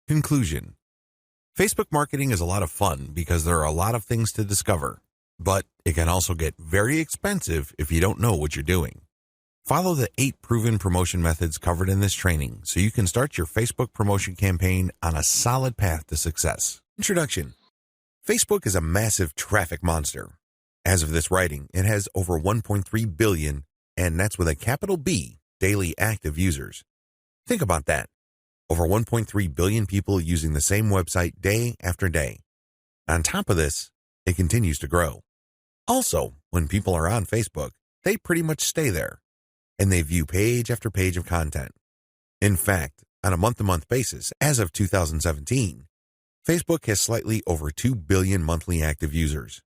Conclusion. Facebook marketing is a lot of fun because there are a lot of things to discover, but it can also get very expensive if you don't know what you're doing. Follow the 8 proven promotion methods covered in this training so you can start your Facebook promotion campaign on a solid path to success. Introduction. Facebook is a massive traffic monster. As of this writing, it has over 1.3 billion, and that's with a capital B, daily active users. Think about that. Over 1.3 billion people using the same website day after day. On top of this, it continues to grow. Also, when people are on Facebook, they pretty much stay there, and they view page after page of content. In fact, on a month-to-month basis, as of 2017, Facebook has slightly over 2 billion monthly active users.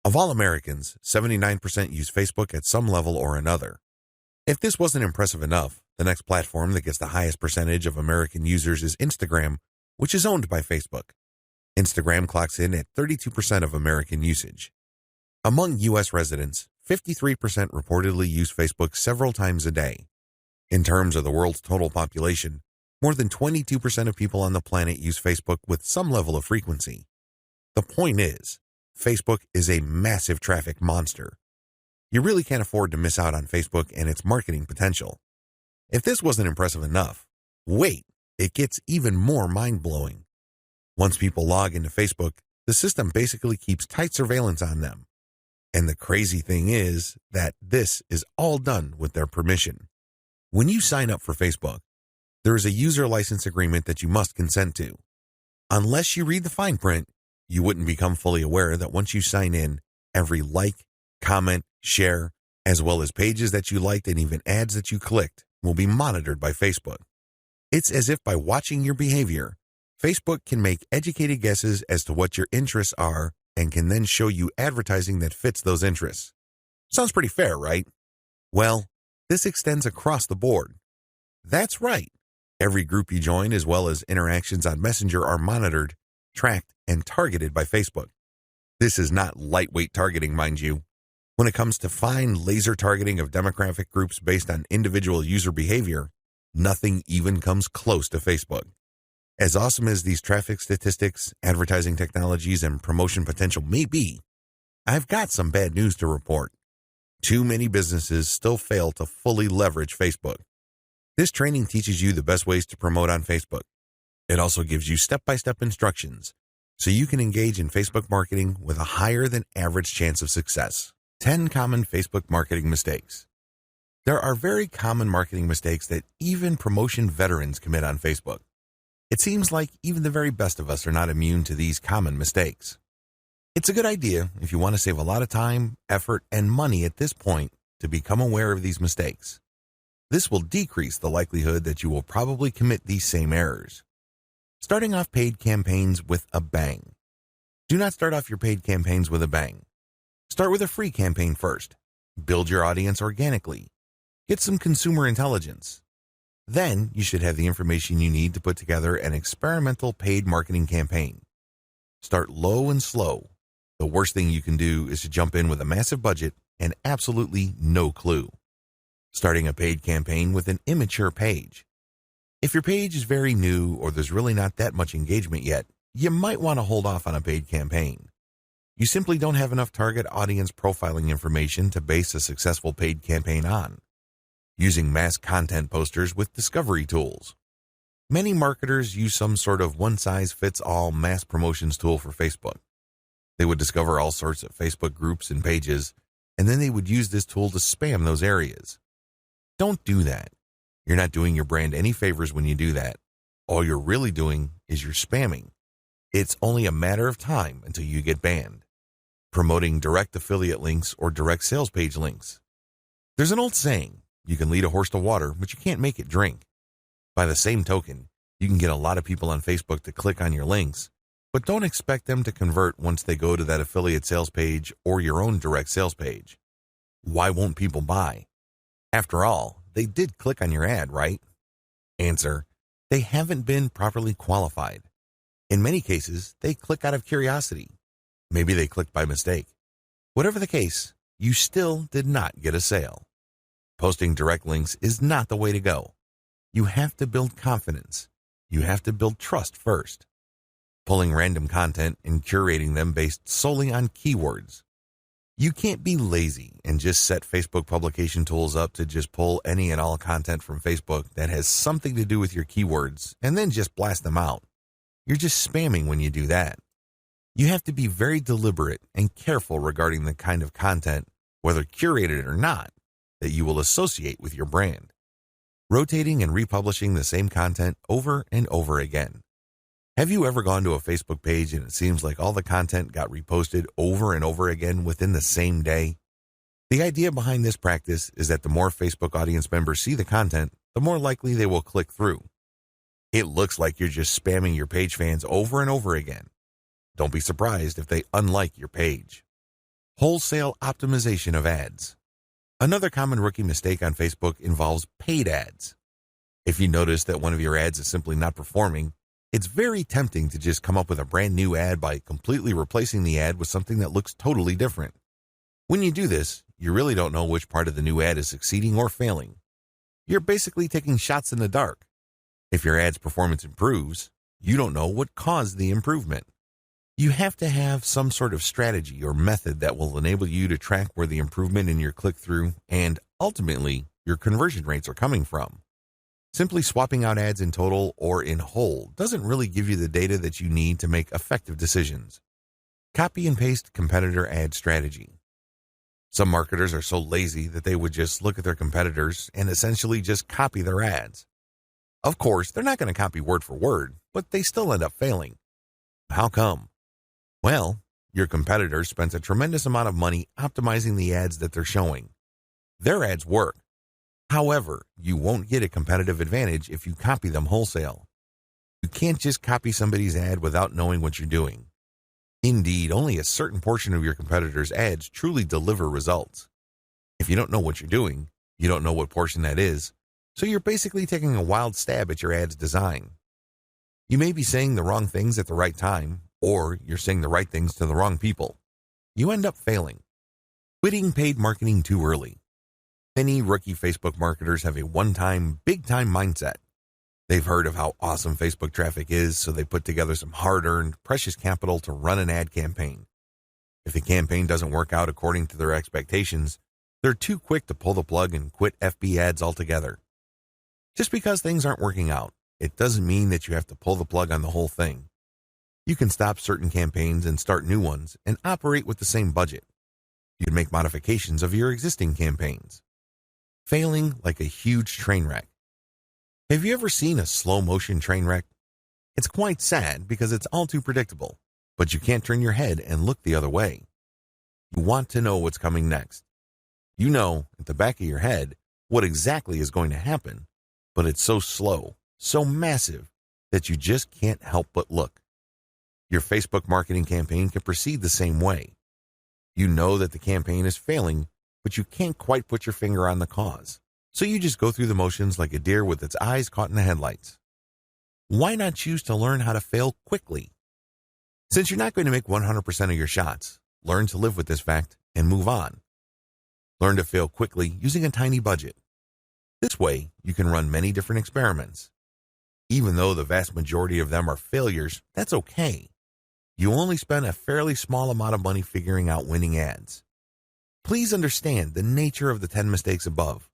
Of all Americans, 79% use Facebook at some level or another. If this wasn't impressive enough, the next platform that gets the highest percentage of American users is Instagram, which is owned by Facebook. Instagram clocks in at 32% of American usage. Among U.S. residents, 53% reportedly use Facebook several times a day. In terms of the world's total population, more than 22% of people on the planet use Facebook with some level of frequency. The point is, Facebook is a massive traffic monster. You really can't afford to miss out on Facebook and its marketing potential. If this wasn't impressive enough, wait, it gets even more mind-blowing. Once people log into Facebook, the system basically keeps tight surveillance on them. And the crazy thing is that this is all done with their permission. When you sign up for Facebook, there is a user license agreement that you must consent to. Unless you read the fine print, you wouldn't become fully aware that once you sign in, every like, comment, share, as well as pages that you liked and even ads that you clicked will be monitored by Facebook. It's as if by watching your behavior, Facebook can make educated guesses as to what your interests are and can then show you advertising that fits those interests. Sounds pretty fair, right? Well, this extends across the board. That's right. Every group you join as well as interactions on Messenger are monitored, tracked, and targeted by Facebook. This is not lightweight targeting, mind you. When it comes to fine laser targeting of demographic groups based on individual user behavior, nothing even comes close to Facebook. As awesome as these traffic statistics, advertising technologies, and promotion potential may be, I've got some bad news to report. Too many businesses still fail to fully leverage Facebook. This training teaches you the best ways to promote on Facebook. It also gives you step-by-step instructions so you can engage in Facebook marketing with a higher than average chance of success. 10 common Facebook marketing mistakes. There are very common marketing mistakes that even promotion veterans commit on Facebook. It seems like even the very best of us are not immune to these common mistakes. It's a good idea if you want to save a lot of time, effort, and money at this point to become aware of these mistakes. This will decrease the likelihood that you will probably commit these same errors. Starting off paid campaigns with a bang. Do not start off your paid campaigns with a bang. Start with a free campaign first. Build your audience organically. Get some consumer intelligence. Then you should have the information you need to put together an experimental paid marketing campaign. Start low and slow. The worst thing you can do is to jump in with a massive budget and absolutely no clue. Starting a paid campaign with an immature page. If your page is very new or there's really not that much engagement yet, you might want to hold off on a paid campaign. You simply don't have enough target audience profiling information to base a successful paid campaign on. Using mass content posters with discovery tools. Many marketers use some sort of one-size-fits-all mass promotions tool for Facebook. They would discover all sorts of Facebook groups and pages, and then they would use this tool to spam those areas. Don't do that. You're not doing your brand any favors when you do that. All you're really doing is you're spamming. It's only a matter of time until you get banned. Promoting direct affiliate links or direct sales page links. There's an old saying, you can lead a horse to water, but you can't make it drink. By the same token, you can get a lot of people on Facebook to click on your links, but don't expect them to convert once they go to that affiliate sales page or your own direct sales page. Why won't people buy? After all, they did click on your ad, right? Answer, they haven't been properly qualified. In many cases, they click out of curiosity. Maybe they clicked by mistake. Whatever the case, you still did not get a sale. Posting direct links is not the way to go. You have to build confidence. you have to build trust first. Pulling random content and curating them based solely on keywords. You can't be lazy and just set Facebook publication tools up to just pull any and all content from Facebook that has something to do with your keywords and then just blast them out. You're just spamming when you do that. You have to be very deliberate and careful regarding the kind of content, whether curated or not, that you will associate with your brand. Rotating and republishing the same content over and over again. Have you ever gone to a Facebook page and it seems like all the content got reposted over and over again within the same day? The idea behind this practice is that the more Facebook audience members see the content, the more likely they will click through. It looks like you're just spamming your page fans over and over again. Don't be surprised if they unlike your page. Wholesale optimization of ads. Another common rookie mistake on Facebook involves paid ads. If you notice that one of your ads is simply not performing, it's very tempting to just come up with a brand new ad by completely replacing the ad with something that looks totally different. When you do this, you really don't know which part of the new ad is succeeding or failing. You're basically taking shots in the dark. If your ad's performance improves, you don't know what caused the improvement. You have to have some sort of strategy or method that will enable you to track where the improvement in your click-through and, ultimately, your conversion rates are coming from. Simply swapping out ads in total or in whole doesn't really give you the data that you need to make effective decisions. Copy and paste competitor ad strategy. Some marketers are so lazy that they would just look at their competitors and essentially just copy their ads. Of course, they're not going to copy word for word, but they still end up failing. How come? Well, your competitor spends a tremendous amount of money optimizing the ads that they're showing. Their ads work. However, you won't get a competitive advantage if you copy them wholesale. You can't just copy somebody's ad without knowing what you're doing. Indeed, only a certain portion of your competitors' ads truly deliver results. If you don't know what you're doing, you don't know what portion that is, so you're basically taking a wild stab at your ad's design. You may be saying the wrong things at the right time, or you're saying the right things to the wrong people. You end up failing. Quitting paid marketing too early. Many rookie Facebook marketers have a one-time, big-time mindset. They've heard of how awesome Facebook traffic is, so they put together some hard-earned, precious capital to run an ad campaign. If the campaign doesn't work out according to their expectations, they're too quick to pull the plug and quit FB ads altogether. Just because things aren't working out, it doesn't mean that you have to pull the plug on the whole thing. You can stop certain campaigns and start new ones and operate with the same budget. You can make modifications of your existing campaigns. Failing like a huge train wreck. Have you ever seen a slow-motion train wreck? It's quite sad because it's all too predictable, but you can't turn your head and look the other way. You want to know what's coming next. You know, at the back of your head, what exactly is going to happen, but it's so slow, so massive, that you just can't help but look. Your Facebook marketing campaign can proceed the same way. You know that the campaign is failing, but you can't quite put your finger on the cause. So you just go through the motions like a deer with its eyes caught in the headlights. Why not choose to learn how to fail quickly? Since you're not going to make 100% of your shots, learn to live with this fact and move on. Learn to fail quickly using a tiny budget. This way, you can run many different experiments. Even though the vast majority of them are failures, that's okay. You only spend a fairly small amount of money figuring out winning ads. Please understand the nature of the 10 mistakes above.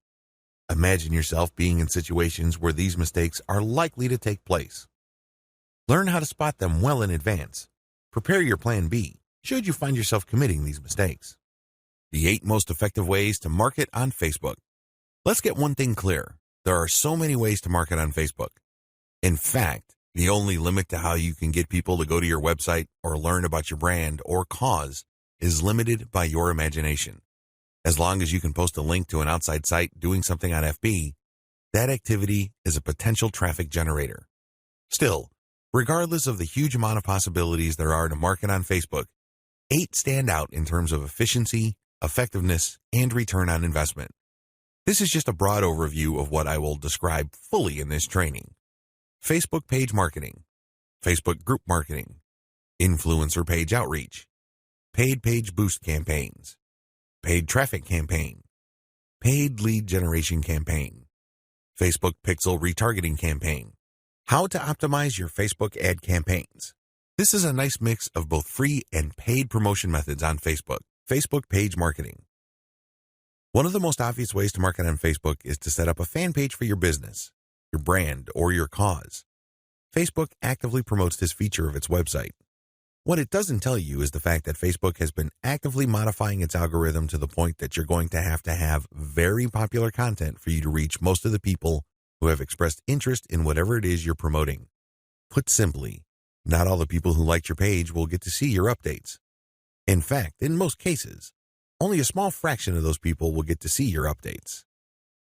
Imagine yourself being in situations where these mistakes are likely to take place. Learn how to spot them well in advance. Prepare your plan B, should you find yourself committing these mistakes. The 8 most effective ways to market on Facebook. Let's get one thing clear. There are so many ways to market on Facebook. In fact, the only limit to how you can get people to go to your website or learn about your brand or cause is limited by your imagination. As long as you can post a link to an outside site doing something on FB, that activity is a potential traffic generator. Still, regardless of the huge amount of possibilities there are to market on Facebook, 8 stand out in terms of efficiency, effectiveness, and return on investment. This is just a broad overview of what I will describe fully in this training. Facebook page marketing, Facebook group marketing, influencer page outreach, paid page boost campaigns, paid traffic campaign, paid lead generation campaign, Facebook pixel retargeting campaign, How to optimize your Facebook ad campaigns. This is a nice mix of both free and paid promotion methods on Facebook. Facebook page marketing. One of the most obvious ways to market on Facebook is to set up a fan page for your business, your brand, or your cause. Facebook actively promotes this feature of its website. What it doesn't tell you is the fact that Facebook has been actively modifying its algorithm to the point that you're going to have very popular content for you to reach most of the people who have expressed interest in whatever it is you're promoting. Put simply, not all the people who liked your page will get to see your updates. In fact, in most cases, only a small fraction of those people will get to see your updates.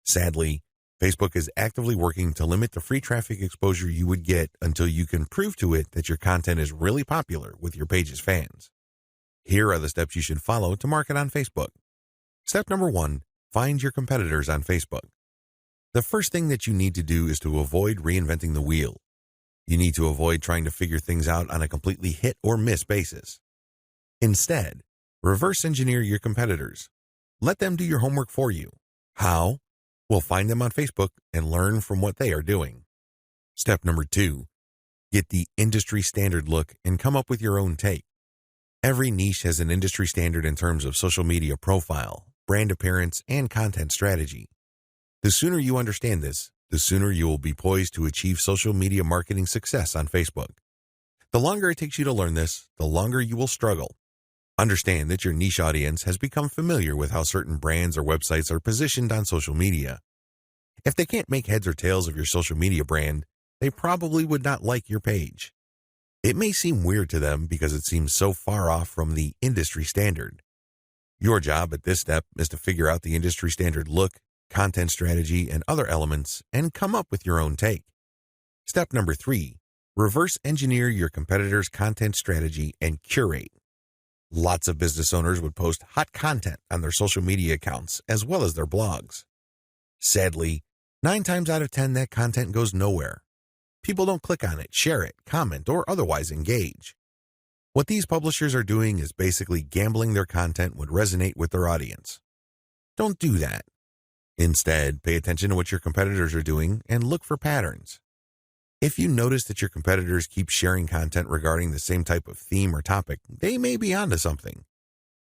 Sadly, Facebook is actively working to limit the free traffic exposure you would get until you can prove to it that your content is really popular with your page's fans. Here are the steps you should follow to market on Facebook. Step number 1, find your competitors on Facebook. The first thing that you need to do is to avoid reinventing the wheel. You need to avoid trying to figure things out on a completely hit or miss basis. Instead, reverse engineer your competitors. Let them do your homework for you. How? Well, find them on Facebook and learn from what they are doing. Step number 2, get the industry standard look and come up with your own take. Every niche has an industry standard in terms of social media profile, brand appearance, and content strategy. The sooner you understand this, the sooner you will be poised to achieve social media marketing success on Facebook. The longer it takes you to learn this, the longer you will struggle. Understand that your niche audience has become familiar with how certain brands or websites are positioned on social media. If they can't make heads or tails of your social media brand, they probably would not like your page. It may seem weird to them because it seems so far off from the industry standard. Your job at this step is to figure out the industry standard look, content strategy, and other elements and come up with your own take. Step number 3, reverse engineer your competitors' content strategy and curate. Lots of business owners would post hot content on their social media accounts as well as their blogs. Sadly, 9 times out of 10 that content goes nowhere. People don't click on it, share it, comment, or otherwise engage. What these publishers are doing is basically gambling their content would resonate with their audience. Don't do that. Instead, pay attention to what your competitors are doing and look for patterns. If you notice that your competitors keep sharing content regarding the same type of theme or topic, they may be onto something.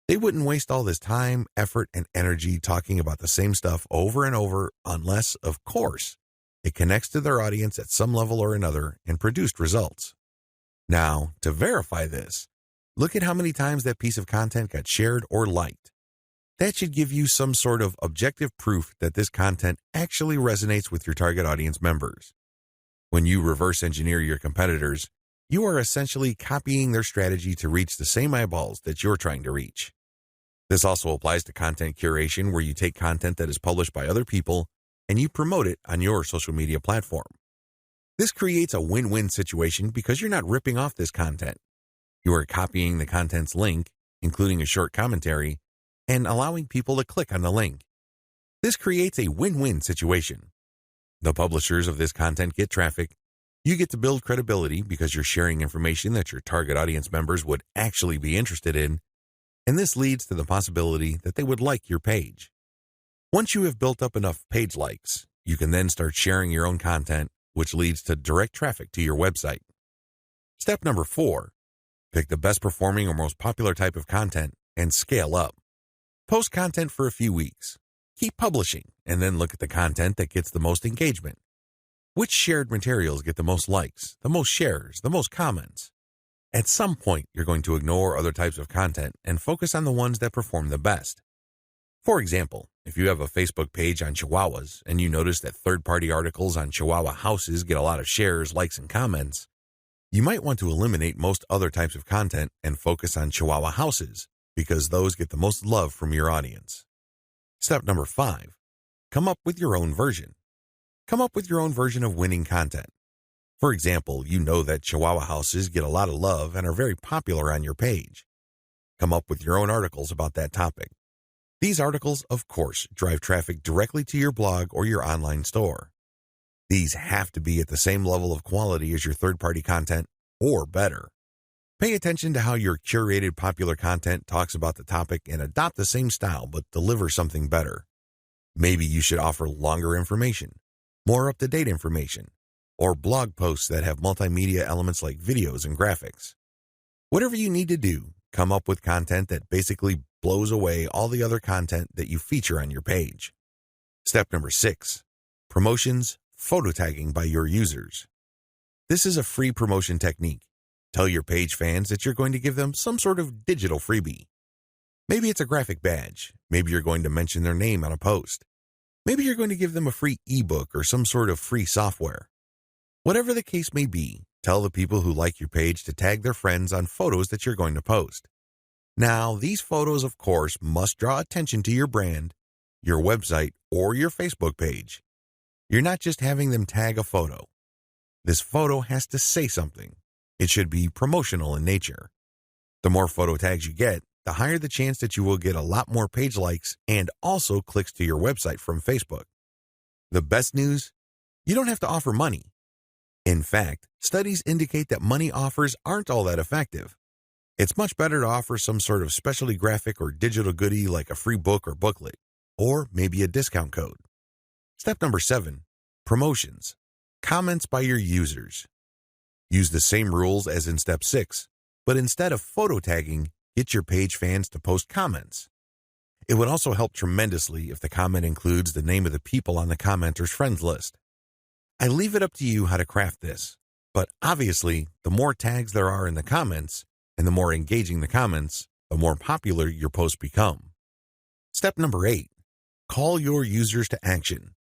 They wouldn't waste all this time, effort, and energy talking about the same stuff over and over unless, of course, it connects to their audience at some level or another and produced results. Now, to verify this, look at how many times that piece of content got shared or liked. That should give you some sort of objective proof that this content actually resonates with your target audience members. When you reverse engineer your competitors, you are essentially copying their strategy to reach the same eyeballs that you're trying to reach. This also applies to content curation, where you take content that is published by other people and you promote it on your social media platform. This creates a win-win situation because you're not ripping off this content. You are copying the content's link, including a short commentary, and allowing people to click on the link. This creates a win-win situation. The publishers of this content get traffic. You get to build credibility because you're sharing information that your target audience members would actually be interested in, and this leads to the possibility that they would like your page. Once you have built up enough page likes, you can then start sharing your own content, which leads to direct traffic to your website. Step number 4, pick the best performing or most popular type of content and scale up. Post content for a few weeks. Keep publishing, and then look at the content that gets the most engagement. Which shared materials get the most likes, the most shares, the most comments? At some point, you're going to ignore other types of content and focus on the ones that perform the best. For example, if you have a Facebook page on Chihuahuas and you notice that third-party articles on Chihuahua houses get a lot of shares, likes, and comments, you might want to eliminate most other types of content and focus on Chihuahua houses because those get the most love from your audience. Step number 5, come up with your own version. Come up with your own version of winning content. For example, you know that Chihuahua houses get a lot of love and are very popular on your page. Come up with your own articles about that topic. These articles, of course, drive traffic directly to your blog or your online store. These have to be at the same level of quality as your third-party content or better. Pay attention to how your curated popular content talks about the topic and adopt the same style but deliver something better. Maybe you should offer longer information, more up-to-date information, or blog posts that have multimedia elements like videos and graphics. Whatever you need to do, come up with content that basically blows away all the other content that you feature on your page. Step number 6, promotions, photo tagging by your users. This is a free promotion technique. Tell your page fans that you're going to give them some sort of digital freebie. Maybe it's a graphic badge. Maybe you're going to mention their name on a post. Maybe you're going to give them a free ebook or some sort of free software. Whatever the case may be, tell the people who like your page to tag their friends on photos that you're going to post. Now, these photos, of course, must draw attention to your brand, your website, or your Facebook page. You're not just having them tag a photo. This photo has to say something. It should be promotional in nature. The more photo tags you get, the higher the chance that you will get a lot more page likes and also clicks to your website from Facebook. The best news? You don't have to offer money. In fact, studies indicate that money offers aren't all that effective. It's much better to offer some sort of specialty graphic or digital goodie like a free book or booklet, or maybe a discount code. Step number 7, promotions. Comments by your users. Use the same rules as in step 6, but instead of photo tagging, get your page fans to post comments. It would also help tremendously if the comment includes the name of the people on the commenter's friends list. I leave it up to you how to craft this, but obviously, the more tags there are in the comments, and the more engaging the comments, the more popular your posts become. Step number 8, call your users to action.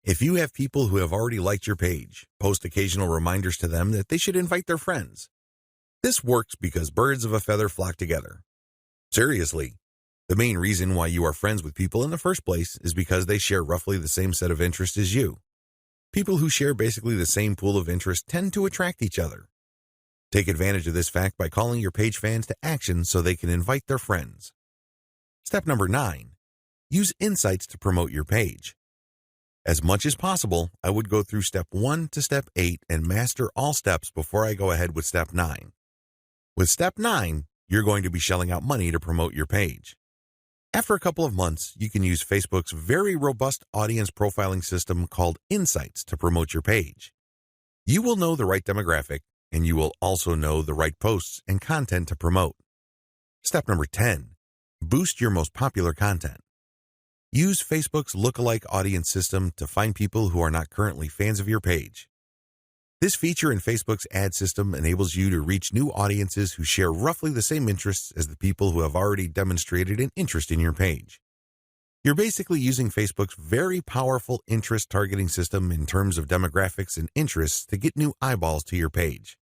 If you have people who have already liked your page, post occasional reminders to them that they should invite their friends. This works because birds of a feather flock together. Seriously, the main reason why you are friends with people in the first place is because they share roughly the same set of interests as you. People who share basically the same pool of interest tend to attract each other. Take advantage of this fact by calling your page fans to action so they can invite their friends. Step number 9, use insights to promote your page. As much as possible, I would go through step 1 to step 8 and master all steps before I go ahead with step 9. With step 9, you're going to be shelling out money to promote your page. After a couple of months, you can use Facebook's very robust audience profiling system called Insights to promote your page. You will know the right demographic, and you will also know the right posts and content to promote. Step number 10, boost your most popular content. Use Facebook's lookalike audience system to find people who are not currently fans of your page. This feature in Facebook's ad system enables you to reach new audiences who share roughly the same interests as the people who have already demonstrated an interest in your page. You're basically using Facebook's very powerful interest targeting system in terms of demographics and interests to get new eyeballs to your page.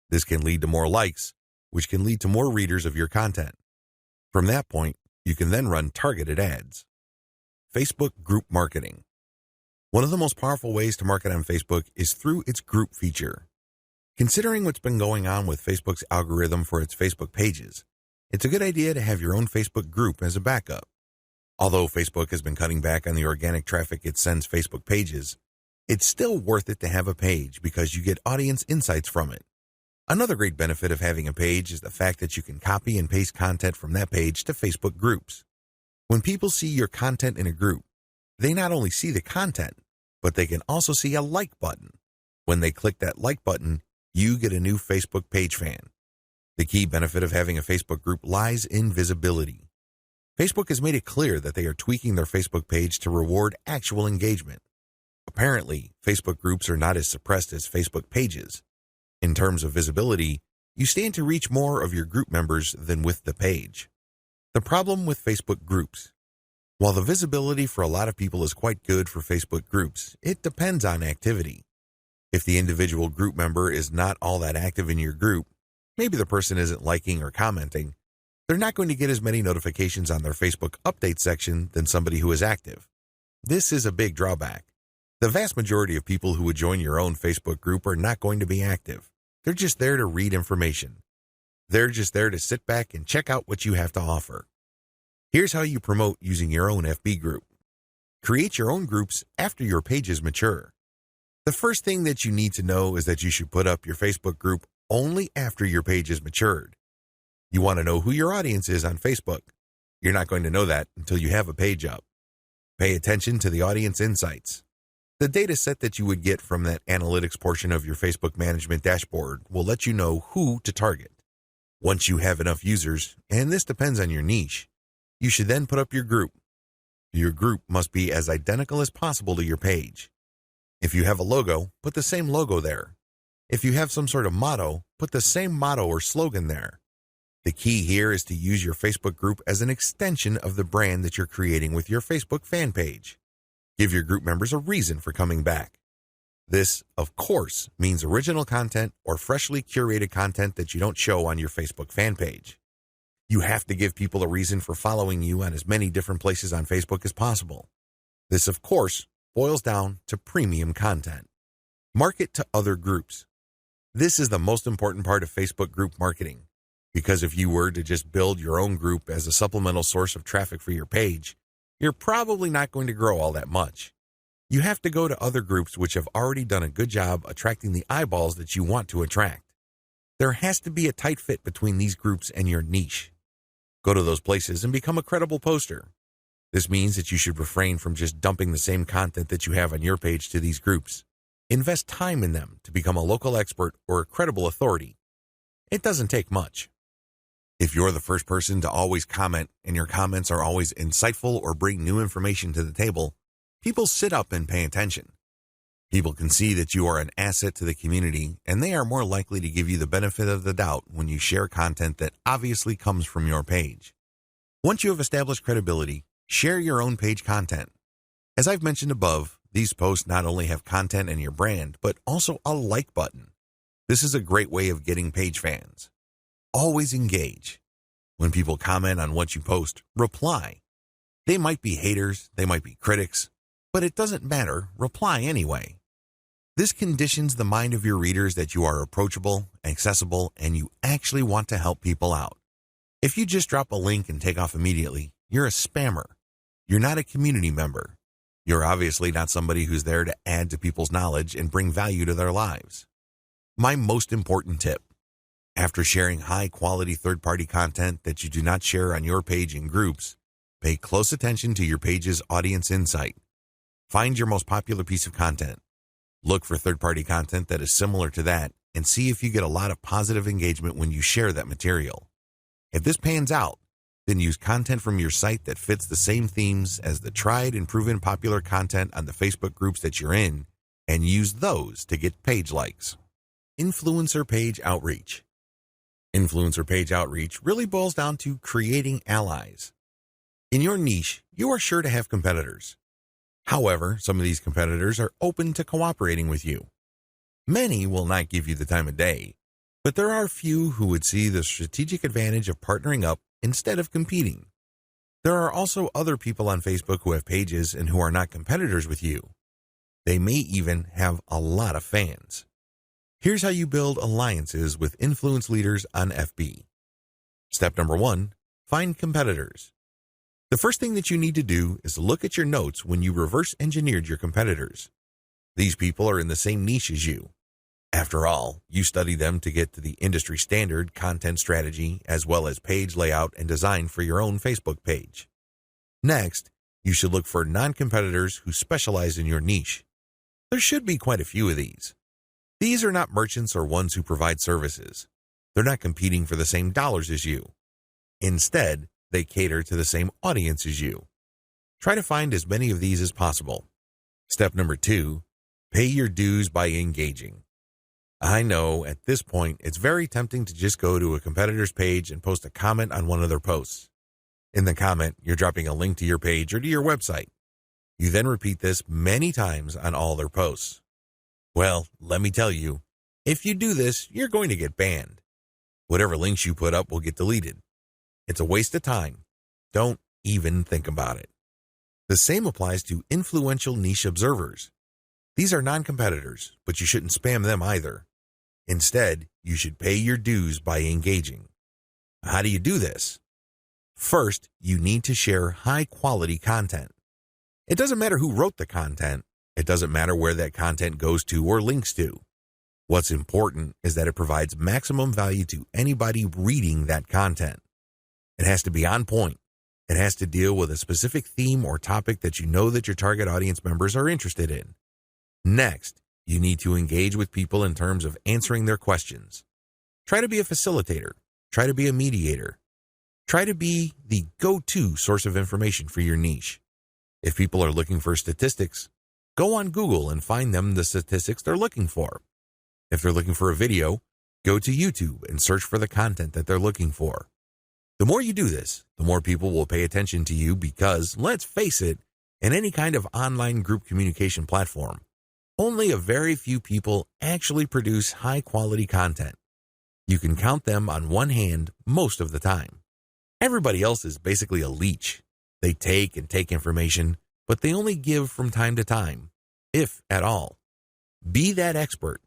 This can lead to more likes, which can lead to more readers of your content. From that point, you can then run targeted ads. Facebook group marketing. One of the most powerful ways to market on Facebook is through its group feature. Considering what's been going on with Facebook's algorithm for its Facebook pages, it's a good idea to have your own Facebook group as a backup. Although Facebook has been cutting back on the organic traffic it sends Facebook pages, it's still worth it to have a page because you get audience insights from it. Another great benefit of having a page is the fact that you can copy and paste content from that page to Facebook groups. When people see your content in a group, they not only see the content, but they can also see a like button. When they click that like button, you get a new Facebook page fan. The key benefit of having a Facebook group lies in visibility. Facebook has made it clear that they are tweaking their Facebook page to reward actual engagement. Apparently, Facebook groups are not as suppressed as Facebook pages. In terms of visibility, you stand to reach more of your group members than with the page. The problem with Facebook groups. While the visibility for a lot of people is quite good for Facebook groups, it depends on activity. If the individual group member is not all that active in your group, maybe the person isn't liking or commenting, they're not going to get as many notifications on their Facebook update section than somebody who is active. This is a big drawback. The vast majority of people who would join your own Facebook group are not going to be active. They're just there to read information. They're just there to sit back and check out what you have to offer. Here's how you promote using your own FB group. Create your own groups after your pages mature. The first thing that you need to know is that you should put up your Facebook group only after your page is matured. You want to know who your audience is on Facebook. You're not going to know that until you have a page up. Pay attention to the audience insights. The data set that you would get from that analytics portion of your Facebook management dashboard will let you know who to target. Once you have enough users, and this depends on your niche, you should then put up your group. Your group must be as identical as possible to your page. If you have a logo, put the same logo there. If you have some sort of motto, put the same motto or slogan there. The key here is to use your Facebook group as an extension of the brand that you're creating with your Facebook fan page. Give your group members a reason for coming back. This, of course, means original content or freshly curated content that you don't show on your Facebook fan page. You have to give people a reason for following you on as many different places on Facebook as possible. This, of course, boils down to premium content. Market to other groups. This is the most important part of Facebook group marketing, because if you were to just build your own group as a supplemental source of traffic for your page, you're probably not going to grow all that much. You have to go to other groups which have already done a good job attracting the eyeballs that you want to attract. There has to be a tight fit between these groups and your niche. Go to those places and become a credible poster. This means that you should refrain from just dumping the same content that you have on your page to these groups. Invest time in them to become a local expert or a credible authority. It doesn't take much. If you're the first person to always comment and your comments are always insightful or bring new information to the table, people sit up and pay attention. People can see that you are an asset to the community, and they are more likely to give you the benefit of the doubt when you share content that obviously comes from your page. Once you have established credibility, share your own page content. As I've mentioned above, these posts not only have content and your brand, but also a like button. This is a great way of getting page fans. Always engage. When people comment on what you post, reply. They might be haters, they might be critics, but it doesn't matter, reply anyway. This conditions the mind of your readers that you are approachable, accessible, and you actually want to help people out. If you just drop a link and take off immediately, you're a spammer. You're not a community member. You're obviously not somebody who's there to add to people's knowledge and bring value to their lives. My most important tip: after sharing high-quality third-party content that you do not share on your page in groups, pay close attention to your page's audience insight. Find your most popular piece of content. Look for third-party content that is similar to that and see if you get a lot of positive engagement when you share that material. If this pans out, then use content from your site that fits the same themes as the tried and proven popular content on the Facebook groups that you're in, and use those to get page likes. Influencer page outreach. Influencer page outreach really boils down to creating allies. In your niche, you are sure to have competitors. However, some of these competitors are open to cooperating with you. Many will not give you the time of day, but there are few who would see the strategic advantage of partnering up instead of competing. There are also other people on Facebook who have pages and who are not competitors with you. They may even have a lot of fans. Here's how you build alliances with influence leaders on FB. Step number 1, find competitors. The first thing that you need to do is look at your notes when you reverse engineered your competitors. These people are in the same niche as you. After all, you study them to get to the industry standard content strategy as well as page layout and design for your own Facebook page. Next, you should look for non-competitors who specialize in your niche. There should be quite a few of these. These are not merchants or ones who provide services. They're not competing for the same dollars as you. Instead, they cater to the same audience as you. Try to find as many of these as possible. Step number 2, pay your dues by engaging. I know at this point it's very tempting to just go to a competitor's page and post a comment on one of their posts. In the comment, you're dropping a link to your page or to your website. You then repeat this many times on all their posts. Well, let me tell you, if you do this, you're going to get banned. Whatever links you put up will get deleted. It's a waste of time. Don't even think about it. The same applies to influential niche observers. These are non-competitors, but you shouldn't spam them either. Instead, you should pay your dues by engaging. How do you do this? First, you need to share high-quality content. It doesn't matter who wrote the content. It doesn't matter where that content goes to or links to. What's important is that it provides maximum value to anybody reading that content. It has to be on point. It has to deal with a specific theme or topic that you know that your target audience members are interested in. Next, you need to engage with people in terms of answering their questions. Try to be a facilitator. Try to be a mediator. Try to be the go-to source of information for your niche. If people are looking for statistics, go on Google and find them the statistics they're looking for. If they're looking for a video, go to YouTube and search for the content that they're looking for. The more you do this, the more people will pay attention to you because, let's face it, in any kind of online group communication platform, only a very few people actually produce high-quality content. You can count them on one hand most of the time. Everybody else is basically a leech. They take and take information, but they only give from time to time, if at all. Be that expert.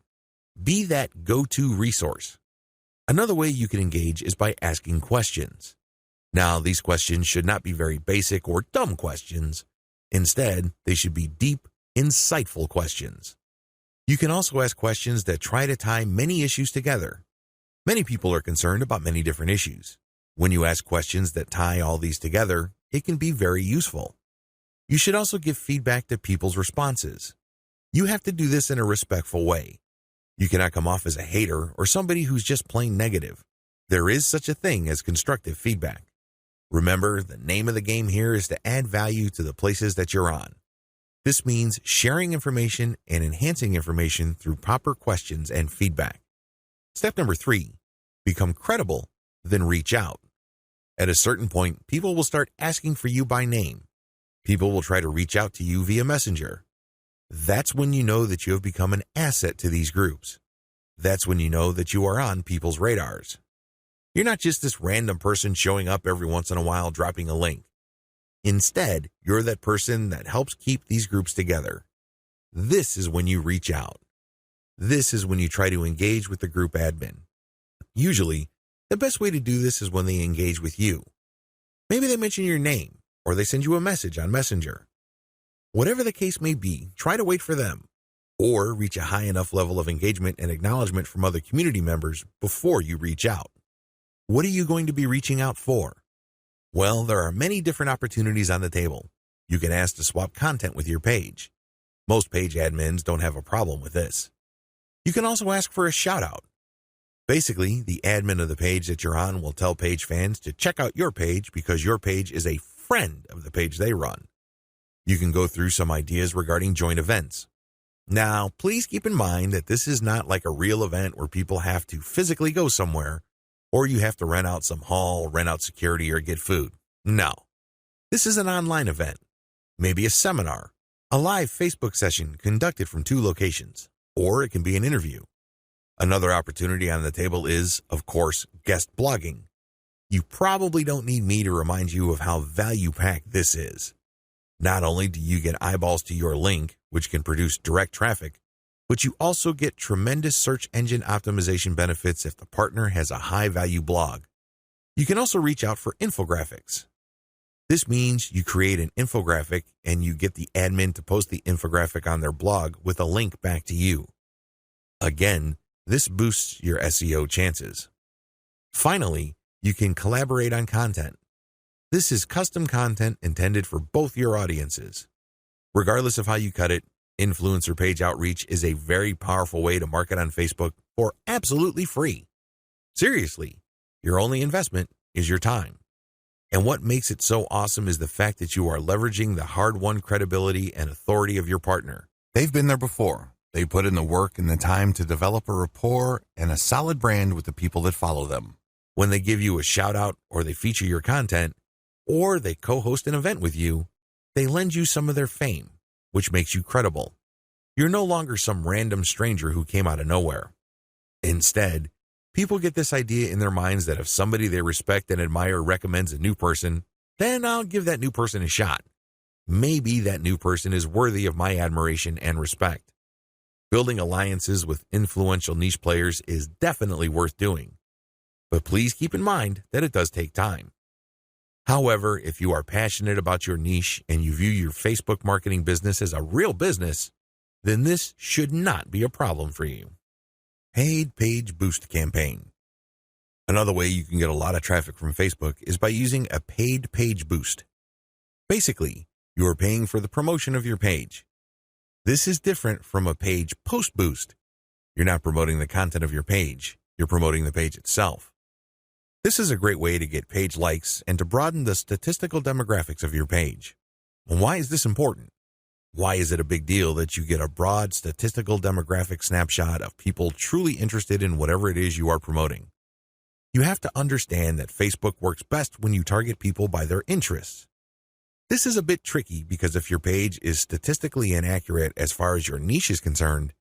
Be that go-to resource. Another way you can engage is by asking questions. Now, these questions should not be very basic or dumb questions. Instead, they should be deep, insightful questions. You can also ask questions that try to tie many issues together. Many people are concerned about many different issues. When you ask questions that tie all these together, it can be very useful. You should also give feedback to people's responses. You have to do this in a respectful way. You cannot come off as a hater or somebody who's just plain negative. There is such a thing as constructive feedback. Remember, the name of the game here is to add value to the places that you're on. This means sharing information and enhancing information through proper questions and feedback. Step number 3, become credible, then reach out. At a certain point, people will start asking for you by name. People will try to reach out to you via Messenger. That's when you know that you have become an asset to these groups. That's when you know that you are on people's radars. You're not just this random person showing up every once in a while dropping a link. Instead, you're that person that helps keep these groups together. This is when you reach out. This is when you try to engage with the group admin. Usually, the best way to do this is when they engage with you. Maybe they mention your name, or they send you a message on Messenger. Whatever the case may be, try to wait for them, or reach a high enough level of engagement and acknowledgement from other community members before you reach out. What are you going to be reaching out for? Well, there are many different opportunities on the table. You can ask to swap content with your page. Most page admins don't have a problem with this. You can also ask for a shout-out. Basically, the admin of the page that you're on will tell page fans to check out your page because your page is a friend of the page they run. You can go through some ideas regarding joint events. Now, please keep in mind that this is not like a real event where people have to physically go somewhere, or you have to rent out some hall, rent out security, or get food. No. This is an online event. Maybe a seminar, a live Facebook session conducted from 2 locations, or it can be an interview. Another opportunity on the table is, of course, guest blogging. You probably don't need me to remind you of how value-packed this is. Not only do you get eyeballs to your link, which can produce direct traffic, but you also get tremendous search engine optimization benefits if the partner has a high-value blog. You can also reach out for infographics. This means you create an infographic and you get the admin to post the infographic on their blog with a link back to you. Again, this boosts your SEO chances. Finally, you can collaborate on content. This is custom content intended for both your audiences. Regardless of how you cut it, influencer page outreach is a very powerful way to market on Facebook for absolutely free. Seriously, your only investment is your time. And what makes it so awesome is the fact that you are leveraging the hard-won credibility and authority of your partner. They've been there before. They put in the work and the time to develop a rapport and a solid brand with the people that follow them. When they give you a shout-out or they feature your content, or they co-host an event with you, they lend you some of their fame, which makes you credible. You're no longer some random stranger who came out of nowhere. Instead, people get this idea in their minds that if somebody they respect and admire recommends a new person, then I'll give that new person a shot. Maybe that new person is worthy of my admiration and respect. Building alliances with influential niche players is definitely worth doing. But please keep in mind that it does take time. However, if you are passionate about your niche and you view your Facebook marketing business as a real business, then this should not be a problem for you. Paid Page Boost Campaign. Another way you can get a lot of traffic from Facebook is by using a paid page boost. Basically, you are paying for the promotion of your page. This is different from a page post boost. You're not promoting the content of your page, you're promoting the page itself. This is a great way to get page likes and to broaden the statistical demographics of your page. And why is this important? Why is it a big deal that you get a broad statistical demographic snapshot of people truly interested in whatever it is you are promoting? You have to understand that Facebook works best when you target people by their interests. This is a bit tricky because if your page is statistically inaccurate as far as your niche is concerned,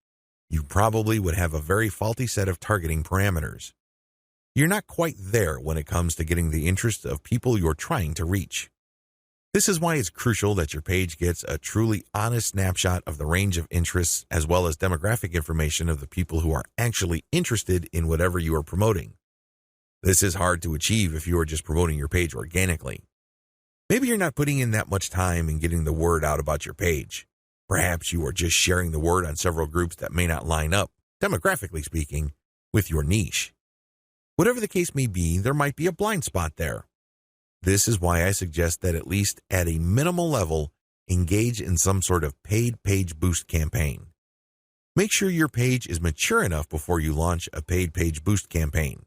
you probably would have a very faulty set of targeting parameters. You're not quite there when it comes to getting the interest of people you're trying to reach. This is why it's crucial that your page gets a truly honest snapshot of the range of interests as well as demographic information of the people who are actually interested in whatever you are promoting. This is hard to achieve if you are just promoting your page organically. Maybe you're not putting in that much time in getting the word out about your page. Perhaps you are just sharing the word on several groups that may not line up, demographically speaking, with your niche. Whatever the case may be, there might be a blind spot there. This is why I suggest that at least at a minimal level, engage in some sort of paid page boost campaign. Make sure your page is mature enough before you launch a paid page boost campaign.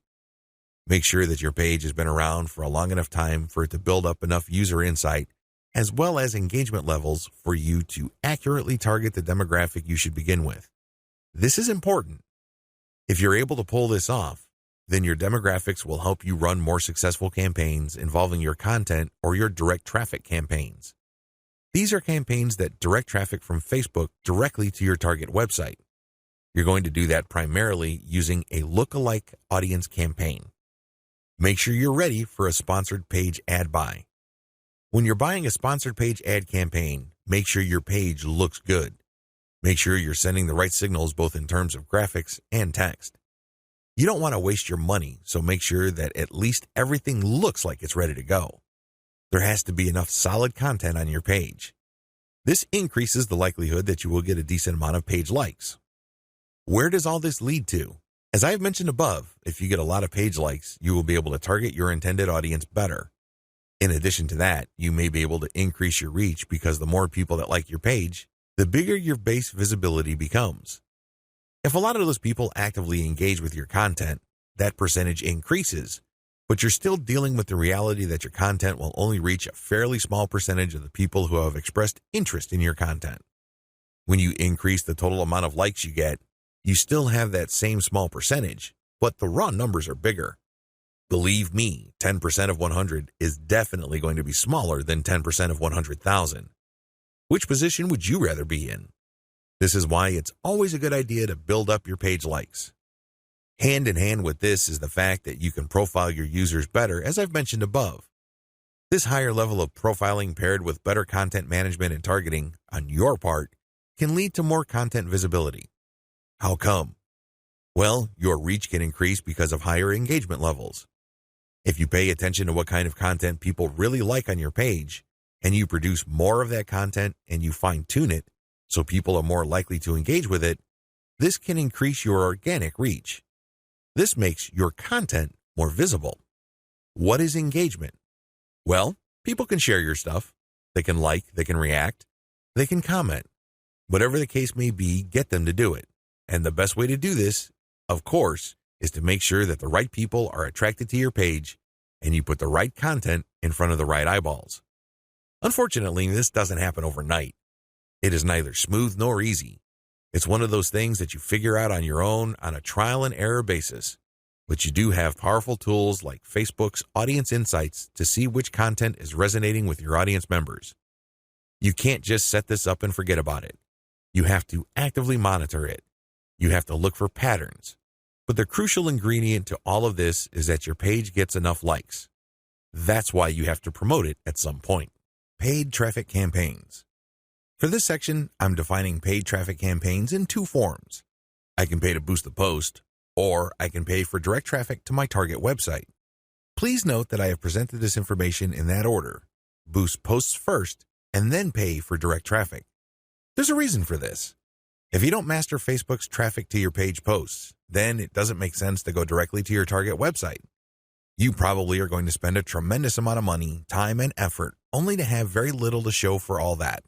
Make sure that your page has been around for a long enough time for it to build up enough user insight as well as engagement levels for you to accurately target the demographic you should begin with. This is important. If you're able to pull this off, then your demographics will help you run more successful campaigns involving your content or your direct traffic campaigns. These are campaigns that direct traffic from Facebook directly to your target website. You're going to do that primarily using a lookalike audience campaign. Make sure you're ready for a sponsored page ad buy. When you're buying a sponsored page ad campaign, make sure your page looks good. Make sure you're sending the right signals both in terms of graphics and text. You don't want to waste your money, so make sure that at least everything looks like it's ready to go. There has to be enough solid content on your page. This increases the likelihood that you will get a decent amount of page likes. Where does all this lead to? As I have mentioned above, if you get a lot of page likes, you will be able to target your intended audience better. In addition to that, you may be able to increase your reach because the more people that like your page, the bigger your base visibility becomes. If a lot of those people actively engage with your content, that percentage increases, but you're still dealing with the reality that your content will only reach a fairly small percentage of the people who have expressed interest in your content. When you increase the total amount of likes you get, you still have that same small percentage, but the raw numbers are bigger. Believe me, 10% of 100 is definitely going to be smaller than 10% of 100,000. Which position would you rather be in? This is why it's always a good idea to build up your page likes. Hand in hand with this is the fact that you can profile your users better, as I've mentioned above. This higher level of profiling paired with better content management and targeting on your part can lead to more content visibility. How come? Well, your reach can increase because of higher engagement levels. If you pay attention to what kind of content people really like on your page, and you produce more of that content and you fine-tune it so people are more likely to engage with it, this can increase your organic reach. This makes your content more visible. What is engagement? Well, people can share your stuff. They can like, they can react, they can comment. Whatever the case may be, get them to do it. And the best way to do this, of course, is to make sure that the right people are attracted to your page and you put the right content in front of the right eyeballs. Unfortunately, this doesn't happen overnight. It is neither smooth nor easy. It's one of those things that you figure out on your own on a trial and error basis. But you do have powerful tools like Facebook's Audience Insights to see which content is resonating with your audience members. You can't just set this up and forget about it. You have to actively monitor it. You have to look for patterns. But the crucial ingredient to all of this is that your page gets enough likes. That's why you have to promote it at some point. Paid traffic campaigns. For this section, I'm defining paid traffic campaigns in two forms. I can pay to boost the post, or I can pay for direct traffic to my target website. Please note that I have presented this information in that order. Boost posts first, and then pay for direct traffic. There's a reason for this. If you don't master Facebook's traffic to your page posts, then it doesn't make sense to go directly to your target website. You probably are going to spend a tremendous amount of money, time, and effort only to have very little to show for all that.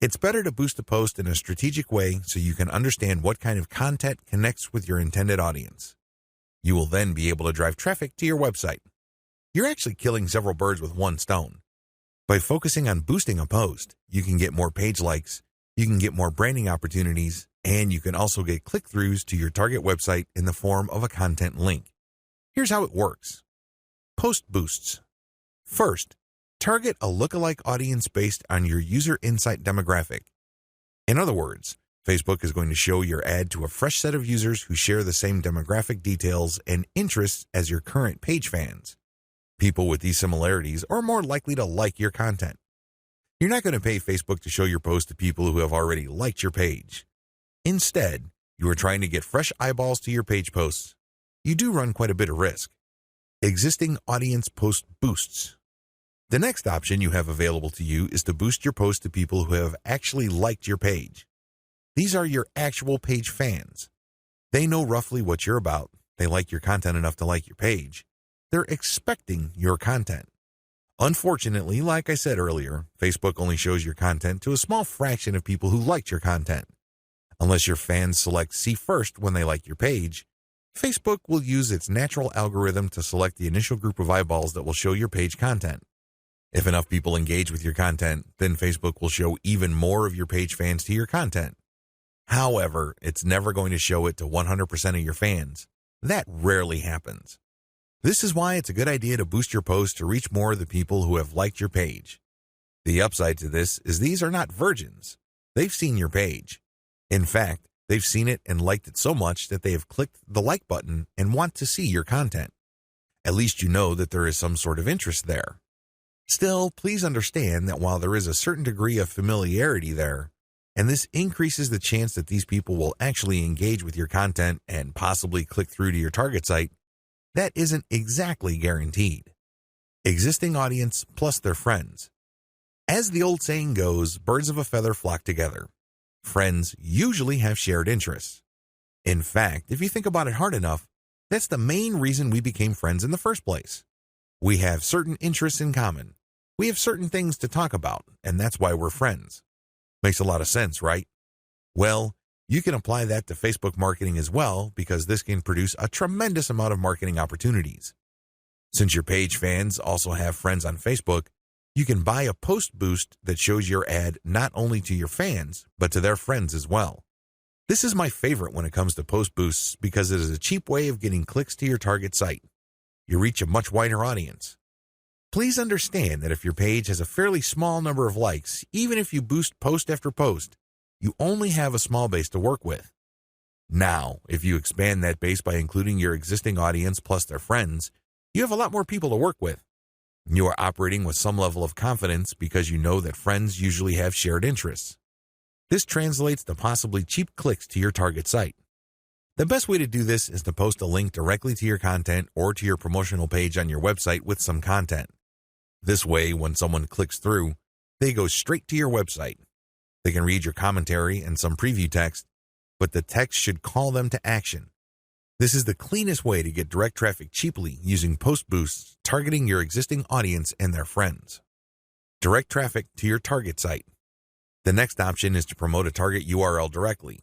It's better to boost a post in a strategic way so you can understand what kind of content connects with your intended audience. You will then be able to drive traffic to your website. You're actually killing several birds with one stone. By focusing on boosting a post, you can get more page likes, you can get more branding opportunities, and you can also get click-throughs to your target website in the form of a content link. Here's how it works. Post boosts. First, target a lookalike audience based on your user insight demographic. In other words, Facebook is going to show your ad to a fresh set of users who share the same demographic details and interests as your current page fans. People with these similarities are more likely to like your content. You're not going to pay Facebook to show your post to people who have already liked your page. Instead, you are trying to get fresh eyeballs to your page posts. You do run quite a bit of risk. Existing audience post boosts. The next option you have available to you is to boost your post to people who have actually liked your page. These are your actual page fans. They know roughly what you're about. They like your content enough to like your page. They're expecting your content. Unfortunately, like I said earlier, Facebook only shows your content to a small fraction of people who liked your content. Unless your fans select see first when they like your page, Facebook will use its natural algorithm to select the initial group of eyeballs that will show your page content. If enough people engage with your content, then Facebook will show even more of your page fans to your content. However, it's never going to show it to 100% of your fans. That rarely happens. This is why it's a good idea to boost your post to reach more of the people who have liked your page. The upside to this is these are not virgins. They've seen your page. In fact, they've seen it and liked it so much that they have clicked the like button and want to see your content. At least you know that there is some sort of interest there. Still, please understand that while there is a certain degree of familiarity there, and this increases the chance that these people will actually engage with your content and possibly click through to your target site, that isn't exactly guaranteed. Existing audience plus their friends. As the old saying goes, birds of a feather flock together. Friends usually have shared interests. In fact, if you think about it hard enough, that's the main reason we became friends in the first place. We have certain interests in common. We have certain things to talk about, and that's why we're friends. Makes a lot of sense, right? Well, you can apply that to Facebook marketing as well, because this can produce a tremendous amount of marketing opportunities. Since your page fans also have friends on Facebook, you can buy a post boost that shows your ad not only to your fans, but to their friends as well. This is my favorite when it comes to post boosts because it is a cheap way of getting clicks to your target site. You reach a much wider audience. Please understand that if your page has a fairly small number of likes, even if you boost post after post, you only have a small base to work with. Now, if you expand that base by including your existing audience plus their friends, you have a lot more people to work with. You are operating with some level of confidence because you know that friends usually have shared interests. This translates to possibly cheap clicks to your target site. The best way to do this is to post a link directly to your content or to your promotional page on your website with some content. This way, when someone clicks through, they go straight to your website. They can read your commentary and some preview text, but the text should call them to action. This is the cleanest way to get direct traffic cheaply using post boosts targeting your existing audience and their friends. Direct traffic to your target site. The next option is to promote a target URL directly.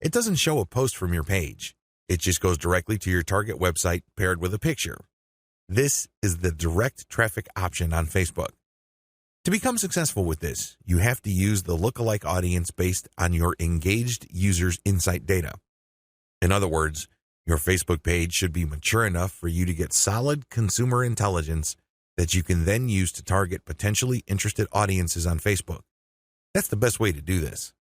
It doesn't show a post from your page. It just goes directly to your target website paired with a picture. This is the direct traffic option on Facebook. To become successful with this, you have to use the lookalike audience based on your engaged users' insight data. In other words, your Facebook page should be mature enough for you to get solid consumer intelligence that you can then use to target potentially interested audiences on Facebook. That's the best way to do this.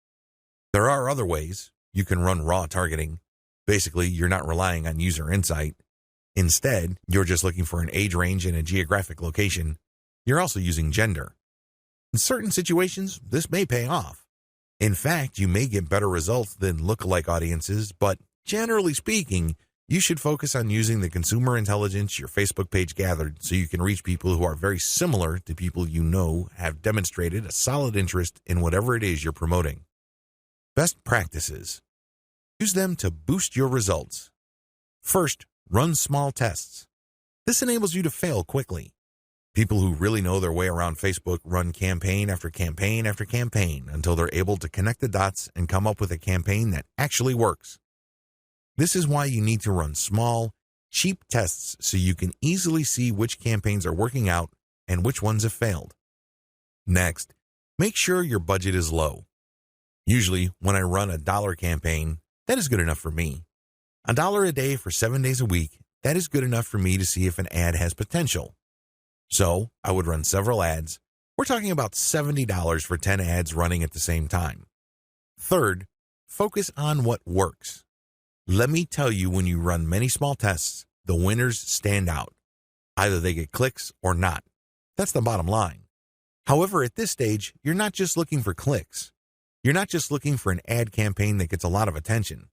There are other ways. You can run raw targeting. Basically, you're not relying on user insight. Instead, you're just looking for an age range and a geographic location. You're also using gender. In certain situations, this may pay off. In fact, you may get better results than lookalike audiences, but generally speaking, you should focus on using the consumer intelligence your Facebook page gathered so you can reach people who are very similar to people you know have demonstrated a solid interest in whatever it is you're promoting. Best practices. Use them to boost your results. First, run small tests. This enables you to fail quickly. People who really know their way around Facebook run campaign after campaign after campaign until they're able to connect the dots and come up with a campaign that actually works. This is why you need to run small, cheap tests so you can easily see which campaigns are working out and which ones have failed. Next, make sure your budget is low. Usually, when I run a $1 campaign, that is good enough for me. $1 a day for 7 days a week, that is good enough for me to see if an ad has potential. So, I would run several ads. We're talking about $70 for 10 ads running at the same time. Third, focus on what works. Let me tell you, when you run many small tests, the winners stand out. Either they get clicks or not. That's the bottom line. However, at this stage, you're not just looking for clicks. You're not just looking for an ad campaign that gets a lot of attention.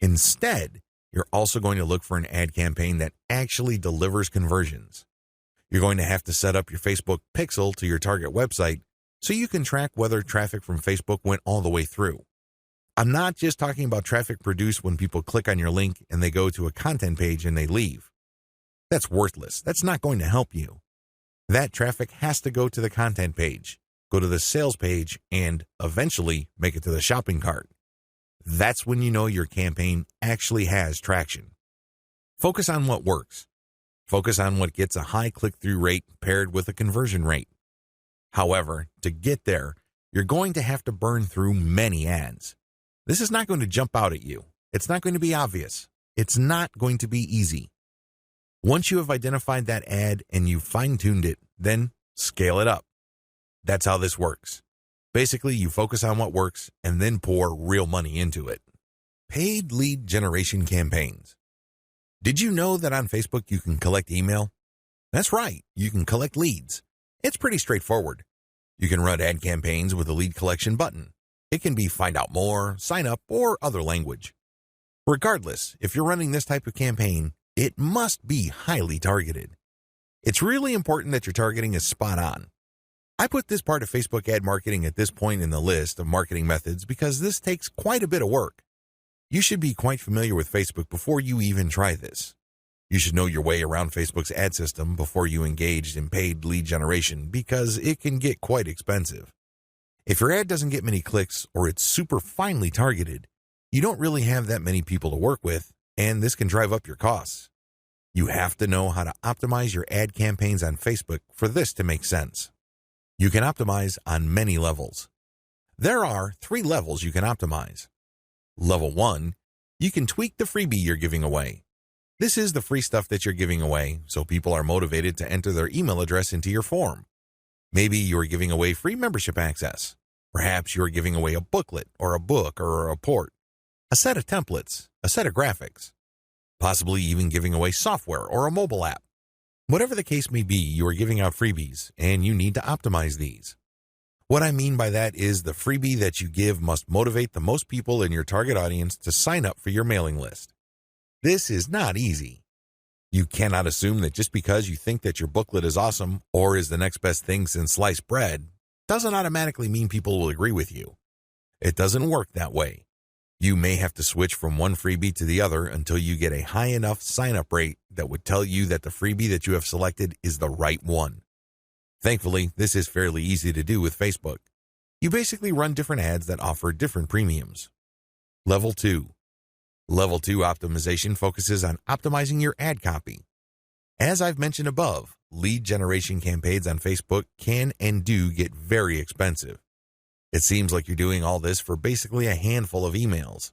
Instead, you're also going to look for an ad campaign that actually delivers conversions. You're going to have to set up your Facebook pixel to your target website so you can track whether traffic from Facebook went all the way through. I'm not just talking about traffic produced when people click on your link and they go to a content page and they leave. That's worthless. That's not going to help you. That traffic has to go to the content page, go to the sales page, and eventually make it to the shopping cart. That's when you know your campaign actually has traction. Focus on what works. Focus on what gets a high click-through rate paired with a conversion rate. However, to get there, you're going to have to burn through many ads. This is not going to jump out at you. It's not going to be obvious. It's not going to be easy. Once you have identified that ad and you've fine-tuned it, then scale it up. That's how this works. Basically, you focus on what works and then pour real money into it. Paid lead generation campaigns. Did you know that on Facebook you can collect email? That's right, you can collect leads. It's pretty straightforward. You can run ad campaigns with a lead collection button. It can be find out more, sign up, or other language. Regardless, if you're running this type of campaign, it must be highly targeted. It's really important that your targeting is spot on. I put this part of Facebook ad marketing at this point in the list of marketing methods because this takes quite a bit of work. You should be quite familiar with Facebook before you even try this. You should know your way around Facebook's ad system before you engage in paid lead generation because it can get quite expensive. If your ad doesn't get many clicks or it's super finely targeted, you don't really have that many people to work with, and this can drive up your costs. You have to know how to optimize your ad campaigns on Facebook for this to make sense. You can optimize on many levels. There are 3 levels you can optimize. Level 1, you can tweak the freebie you're giving away. This is the free stuff that you're giving away, so people are motivated to enter their email address into your form. Maybe you're giving away free membership access. Perhaps you're giving away a booklet or a book or a report, a set of templates, a set of graphics, possibly even giving away software or a mobile app. Whatever the case may be, you are giving out freebies, and you need to optimize these. What I mean by that is the freebie that you give must motivate the most people in your target audience to sign up for your mailing list. This is not easy. You cannot assume that just because you think that your booklet is awesome or is the next best thing since sliced bread doesn't automatically mean people will agree with you. It doesn't work that way. You may have to switch from one freebie to the other until you get a high enough sign-up rate that would tell you that the freebie that you have selected is the right one. Thankfully, this is fairly easy to do with Facebook. You basically run different ads that offer different premiums. Level 2. Level 2 optimization focuses on optimizing your ad copy. As I've mentioned above, lead generation campaigns on Facebook can and do get very expensive. It seems like you're doing all this for basically a handful of emails.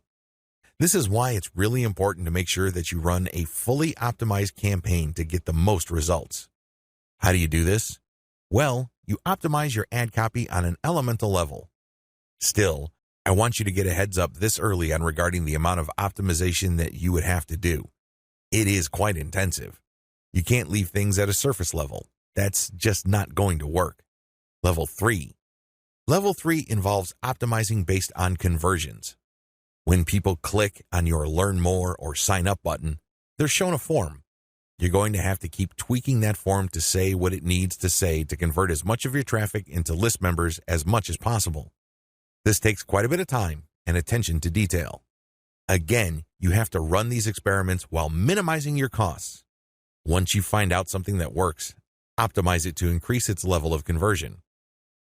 This is why it's really important to make sure that you run a fully optimized campaign to get the most results. How do you do this? Well, you optimize your ad copy on an elemental level. Still, I want you to get a heads up this early on regarding the amount of optimization that you would have to do. It is quite intensive. You can't leave things at a surface level. That's just not going to work. Level 3. Level 3 involves optimizing based on conversions. When people click on your Learn More or Sign Up button, they're shown a form. You're going to have to keep tweaking that form to say what it needs to say to convert as much of your traffic into list members as much as possible. This takes quite a bit of time and attention to detail. Again, you have to run these experiments while minimizing your costs. Once you find out something that works, Optimize it to increase its level of conversion.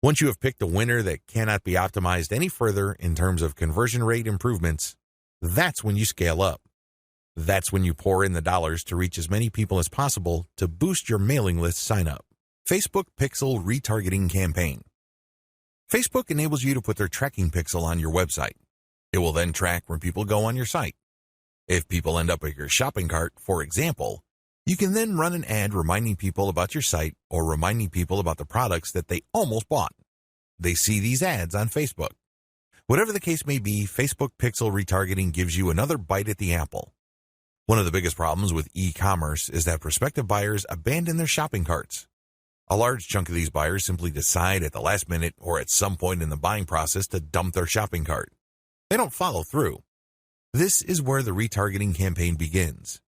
Once you have picked a winner that cannot be optimized any further in terms of conversion rate improvements, that's when you scale up. That's when you pour in the dollars to reach as many people as possible to boost your mailing list sign up. Facebook Pixel Retargeting Campaign. Facebook enables you to put their tracking pixel on your website. It will then track when people go on your site. If people end up at your shopping cart, for example, you can then run an ad reminding people about your site or reminding people about the products that they almost bought. They see these ads on Facebook. Whatever the case may be, Facebook Pixel Retargeting gives you another bite at the apple. One of the biggest problems with e-commerce is that prospective buyers abandon their shopping carts. A large chunk of these buyers simply decide at the last minute or at some point in the buying process to dump their shopping cart. They don't follow through. This is where the retargeting campaign begins.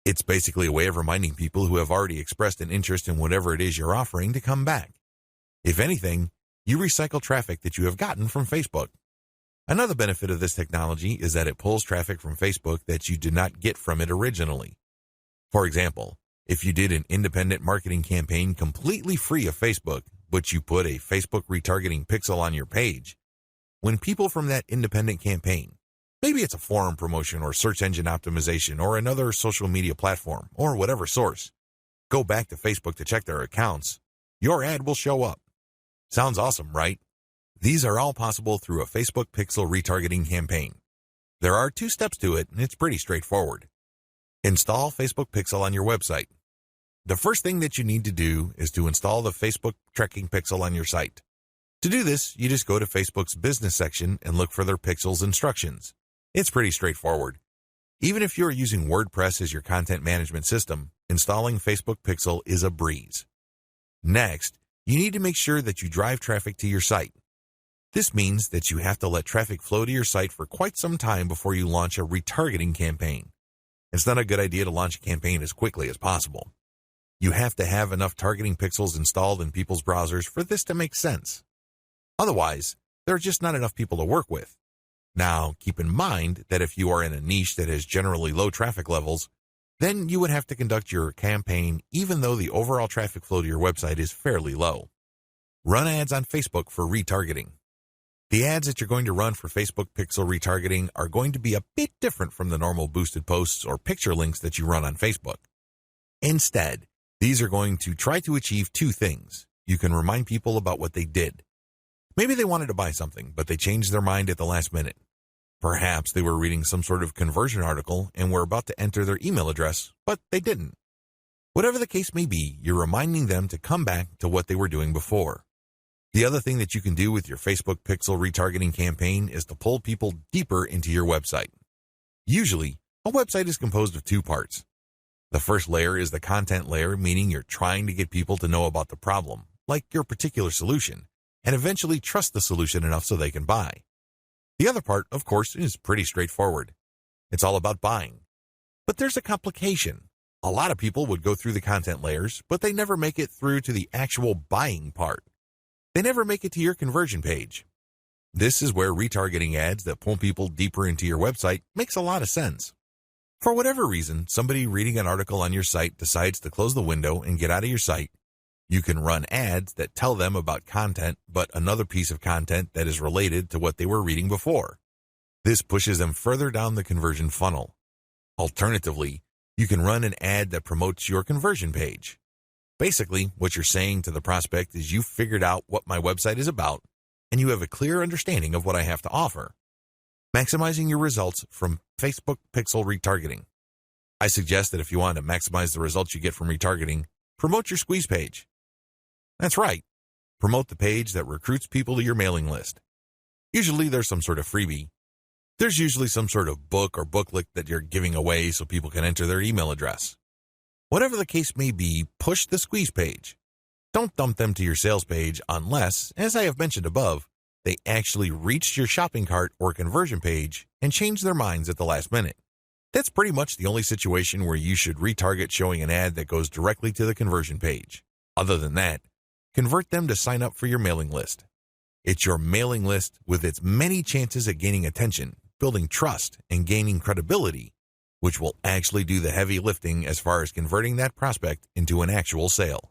It's basically a way of reminding people who have already expressed an interest in whatever it is you're offering to come back. If anything, you recycle traffic that you have gotten from Facebook. Another benefit of this technology is that it pulls traffic from Facebook that you did not get from it originally. For example, if you did an independent marketing campaign completely free of Facebook, but you put a Facebook retargeting pixel on your page, when people from that independent campaign, maybe it's a forum promotion or search engine optimization or another social media platform or whatever source, go back to Facebook to check their accounts, your ad will show up. Sounds awesome, right? These are all possible through a Facebook Pixel retargeting campaign. There are 2 steps to it, and it's pretty straightforward. Install Facebook Pixel on your website. The first thing that you need to do is to install the Facebook tracking pixel on your site. To do this, you just go to Facebook's business section and look for their pixels instructions. It's pretty straightforward. Even if you're using WordPress as your content management system, installing Facebook Pixel is a breeze. Next, you need to make sure that you drive traffic to your site. This means that you have to let traffic flow to your site for quite some time before you launch a retargeting campaign. It's not a good idea to launch a campaign as quickly as possible. You have to have enough targeting pixels installed in people's browsers for this to make sense. Otherwise, there are just not enough people to work with. Now, keep in mind that if you are in a niche that has generally low traffic levels, then you would have to conduct your campaign even though the overall traffic flow to your website is fairly low. Run ads on Facebook for retargeting. The ads that you're going to run for Facebook Pixel retargeting are going to be a bit different from the normal boosted posts or picture links that you run on Facebook. Instead, these are going to try to achieve 2 things. You can remind people about what they did. Maybe they wanted to buy something, but they changed their mind at the last minute. Perhaps they were reading some sort of conversion article and were about to enter their email address, but they didn't. Whatever the case may be, you're reminding them to come back to what they were doing before. The other thing that you can do with your Facebook Pixel retargeting campaign is to pull people deeper into your website. Usually, a website is composed of 2 parts. The first layer is the content layer, meaning you're trying to get people to know about the problem, like your particular solution, and eventually trust the solution enough so they can buy. The other part, of course, is pretty straightforward. It's all about buying. But there's a complication. A lot of people would go through the content layers, but they never make it through to the actual buying part. They never make it to your conversion page. This is where retargeting ads that pull people deeper into your website makes a lot of sense. For whatever reason, somebody reading an article on your site decides to close the window and get out of your site. You can run ads that tell them about content, but another piece of content that is related to what they were reading before. This pushes them further down the conversion funnel. Alternatively, you can run an ad that promotes your conversion page. Basically, what you're saying to the prospect is you've figured out what my website is about, and you have a clear understanding of what I have to offer. Maximizing your results from Facebook Pixel retargeting. I suggest that if you want to maximize the results you get from retargeting, promote your squeeze page. That's right. Promote the page that recruits people to your mailing list. Usually there's some sort of freebie. There's usually some sort of book or booklet that you're giving away so people can enter their email address. Whatever the case may be, push the squeeze page. Don't dump them to your sales page unless, as I have mentioned above, they actually reached your shopping cart or conversion page and changed their minds at the last minute. That's pretty much the only situation where you should retarget showing an ad that goes directly to the conversion page. Other than that, convert them to sign up for your mailing list. It's your mailing list with its many chances at gaining attention, building trust, and gaining credibility, which will actually do the heavy lifting as far as converting that prospect into an actual sale.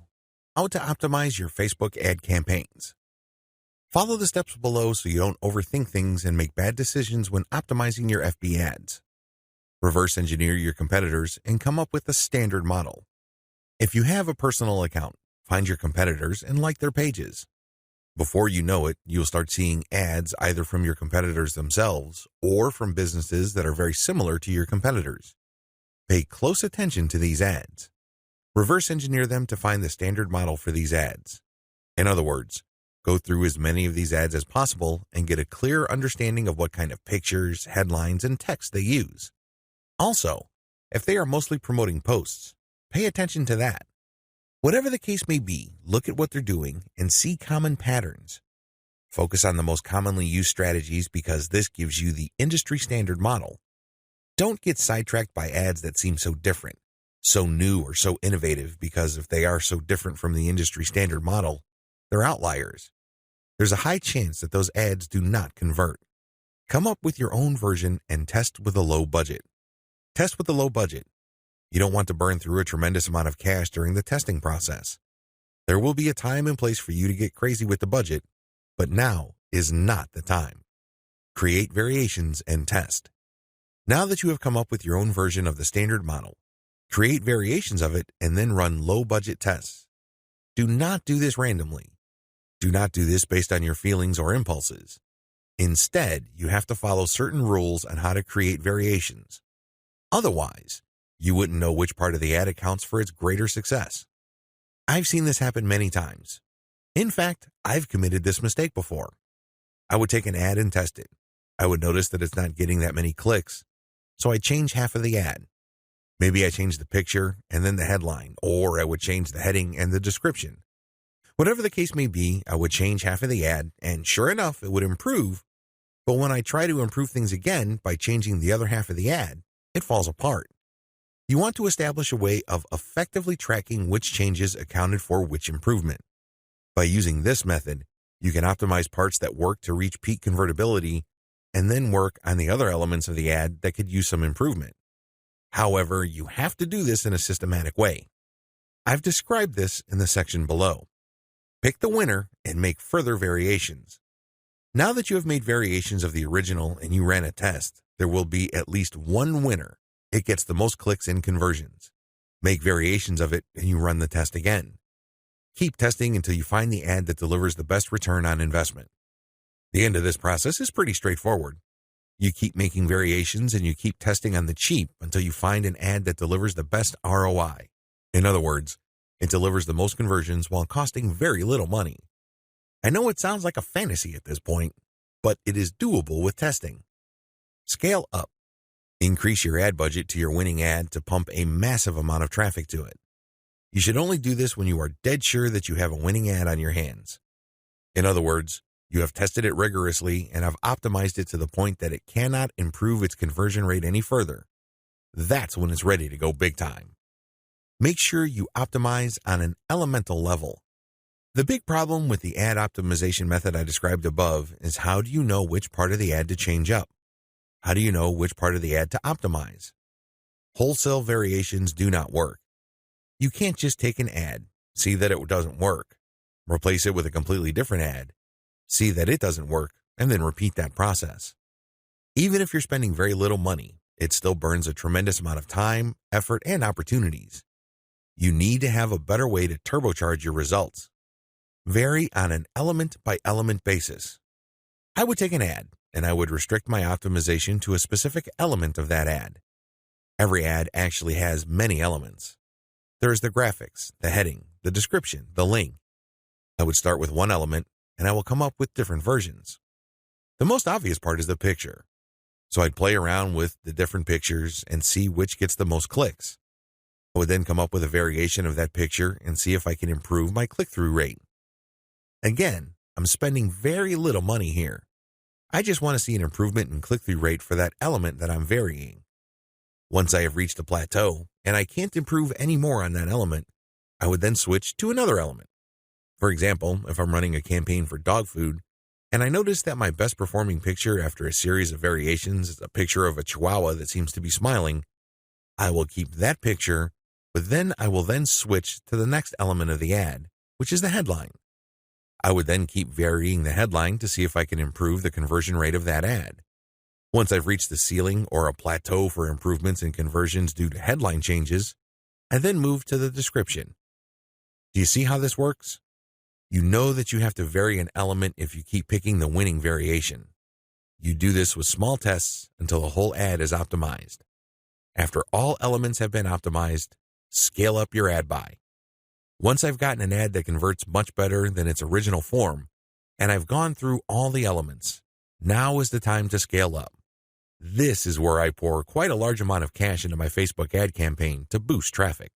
How to optimize your Facebook ad campaigns. Follow the steps below so you don't overthink things and make bad decisions when optimizing your FB ads. Reverse engineer your competitors and come up with a standard model. If you have a personal account, find your competitors and like their pages. Before you know it, you'll start seeing ads either from your competitors themselves or from businesses that are very similar to your competitors. Pay close attention to these ads. Reverse engineer them to find the standard model for these ads. In other words, go through as many of these ads as possible and get a clear understanding of what kind of pictures, headlines, and text they use. Also, if they are mostly promoting posts, pay attention to that. Whatever the case may be, look at what they're doing and see common patterns. Focus on the most commonly used strategies because this gives you the industry standard model. Don't get sidetracked by ads that seem so different, so new or so innovative because if they are so different from the industry standard model, they're outliers. There's a high chance that those ads do not convert. Come up with your own version and test with a low budget. Test with a low budget. You don't want to burn through a tremendous amount of cash during the testing process. There will be a time and place for you to get crazy with the budget, but now is not the time. Create variations and test. Now that you have come up with your own version of the standard model, create variations of it and then run low-budget tests. Do not do this randomly. Do not do this based on your feelings or impulses. Instead, you have to follow certain rules on how to create variations. Otherwise, you wouldn't know which part of the ad accounts for its greater success. I've seen this happen many times. In fact, I've committed this mistake before. I would take an ad and test it. I would notice that it's not getting that many clicks, so I'd change half of the ad. Maybe I change the picture and then the headline, or I would change the heading and the description. Whatever the case may be, I would change half of the ad, and sure enough, it would improve. But when I try to improve things again by changing the other half of the ad, it falls apart. You want to establish a way of effectively tracking which changes accounted for which improvement. By using this method, you can optimize parts that work to reach peak convertibility and then work on the other elements of the ad that could use some improvement. However, you have to do this in a systematic way. I've described this in the section below. Pick the winner and make further variations. Now that you have made variations of the original and you ran a test, there will be at least one winner. It gets the most clicks and conversions. Make variations of it and you run the test again. Keep testing until you find the ad that delivers the best return on investment. The end of this process is pretty straightforward. You keep making variations and you keep testing on the cheap until you find an ad that delivers the best ROI. In other words, it delivers the most conversions while costing very little money. I know it sounds like a fantasy at this point, but it is doable with testing. Scale up. Increase your ad budget to your winning ad to pump a massive amount of traffic to it. You should only do this when you are dead sure that you have a winning ad on your hands. In other words, you have tested it rigorously and have optimized it to the point that it cannot improve its conversion rate any further. That's when it's ready to go big time. Make sure you optimize on an elemental level. The big problem with the ad optimization method I described above is how do you know which part of the ad to change up? How do you know which part of the ad to optimize? Wholesale variations do not work. You can't just take an ad, see that it doesn't work, replace it with a completely different ad, see that it doesn't work, and then repeat that process. Even if you're spending very little money, it still burns a tremendous amount of time, effort, and opportunities. You need to have a better way to turbocharge your results. Vary on an element-by-element basis. I would take an ad, and I would restrict my optimization to a specific element of that ad. Every ad actually has many elements. There is the graphics, the heading, the description, the link. I would start with one element, and I will come up with different versions. The most obvious part is the picture. So I'd play around with the different pictures and see which gets the most clicks. I would then come up with a variation of that picture and see if I can improve my click-through rate. Again, I'm spending very little money here. I just want to see an improvement in click-through rate for that element that I'm varying. Once I have reached a plateau and I can't improve any more on that element, I would then switch to another element. For example, if I'm running a campaign for dog food and I notice that my best performing picture after a series of variations is a picture of a chihuahua that seems to be smiling, I will keep that picture, but then I will then switch to the next element of the ad which is the headline. I would then keep varying the headline to see if I can improve the conversion rate of that ad. Once I've reached the ceiling or a plateau for improvements in conversions due to headline changes, I then move to the description. Do you see how this works? You know that you have to vary an element if you keep picking the winning variation. You do this with small tests until the whole ad is optimized. After all elements have been optimized, scale up your ad buy. Once I've gotten an ad that converts much better than its original form, and I've gone through all the elements, now is the time to scale up. This is where I pour quite a large amount of cash into my Facebook ad campaign to boost traffic.